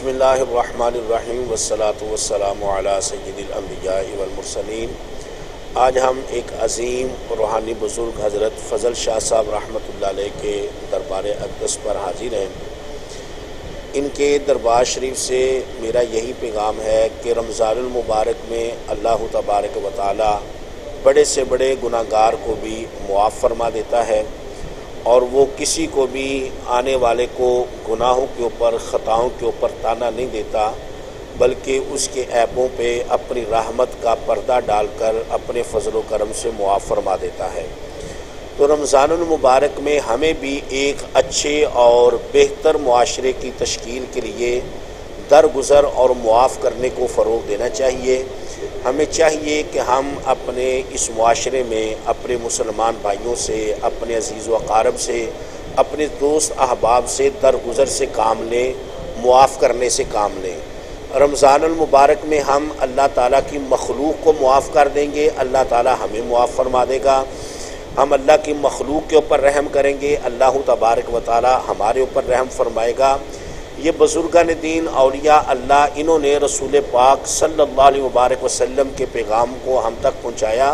بسم اللہ الرحمن الرحیم والصلاة والسلام علی سید الانبیاء والمرسلین۔ آج ہم ایک عظیم روحانی بزرگ حضرت فضل شاہ صاحب رحمۃ اللہ علیہ کے دربار اقدس پر حاضر ہیں۔ ان کے دربار شریف سے میرا یہی پیغام ہے کہ رمضان المبارک میں اللہ تبارک و تعالی بڑے سے بڑے گناہ گار کو بھی معاف فرما دیتا ہے، اور وہ کسی کو بھی آنے والے کو گناہوں کے اوپر خطاؤں کے اوپر طعنہ نہیں دیتا، بلکہ اس کے عیبوں پہ اپنی رحمت کا پردہ ڈال کر اپنے فضل و کرم سے معاف فرما دیتا ہے۔ تو رمضان المبارک میں ہمیں بھی ایک اچھے اور بہتر معاشرے کی تشکیل کے لیے درگزر اور معاف کرنے کو فروغ دینا چاہیے۔ ہمیں چاہیے کہ ہم اپنے اس معاشرے میں اپنے مسلمان بھائیوں سے، اپنے عزیز و اقارب سے، اپنے دوست احباب سے درگزر سے کام لیں، معاف کرنے سے کام لیں۔ رمضان المبارک میں ہم اللہ تعالیٰ کی مخلوق کو معاف کر دیں گے، اللہ تعالیٰ ہمیں معاف فرما دے گا۔ ہم اللہ کی مخلوق کے اوپر رحم کریں گے، اللہ تبارک و تعالیٰ ہمارے اوپر رحم فرمائے گا۔ یہ بزرگان دین اولیاء اللہ، انہوں نے رسول پاک صلی اللہ علیہ وبارک وسلم کے پیغام کو ہم تک پہنچایا،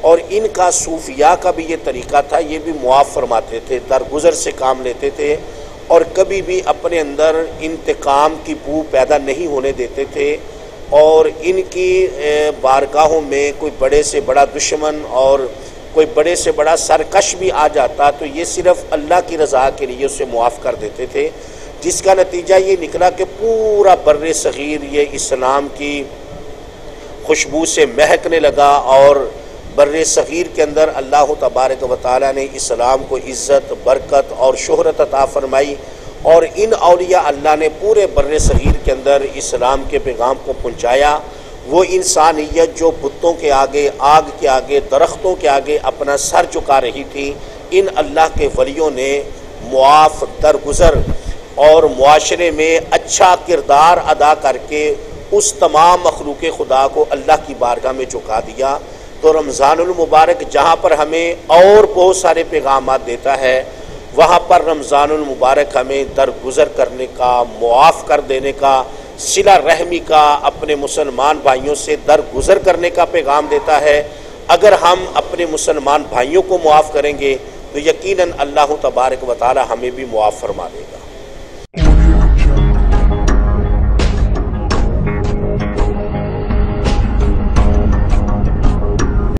اور ان کا صوفیاء کا بھی یہ طریقہ تھا، یہ بھی معاف فرماتے تھے، درگزر سے کام لیتے تھے، اور کبھی بھی اپنے اندر انتقام کی بو پیدا نہیں ہونے دیتے تھے، اور ان کی بارگاہوں میں کوئی بڑے سے بڑا دشمن اور کوئی بڑے سے بڑا سرکش بھی آ جاتا تو یہ صرف اللہ کی رضا کے لیے اسے معاف کر دیتے تھے، جس کا نتیجہ یہ نکلا کہ پورا بر صغیر یہ اسلام کی خوشبو سے مہکنے لگا، اور بر صغیر کے اندر اللہ تبارک و تعالیٰ نے اسلام کو عزت، برکت اور شہرت عطا فرمائی، اور ان اولیاء اللہ نے پورے بر صغیر کے اندر اسلام کے پیغام کو پہنچایا۔ وہ انسانیت جو بتوں کے آگے، آگ کے آگے، درختوں کے آگے اپنا سر چکا رہی تھی، ان اللہ کے ولیوں نے معاف، درگزر اور معاشرے میں اچھا کردار ادا کر کے اس تمام مخلوق خدا کو اللہ کی بارگاہ میں جھکا دیا۔ تو رمضان المبارک جہاں پر ہمیں اور بہت سارے پیغامات دیتا ہے، وہاں پر رمضان المبارک ہمیں درگزر کرنے کا، معاف کر دینے کا، صلہ رحمی کا، اپنے مسلمان بھائیوں سے درگزر کرنے کا پیغام دیتا ہے۔ اگر ہم اپنے مسلمان بھائیوں کو معاف کریں گے تو یقیناً اللہ تبارک و تعالی ہمیں بھی معاف فرما دے گا۔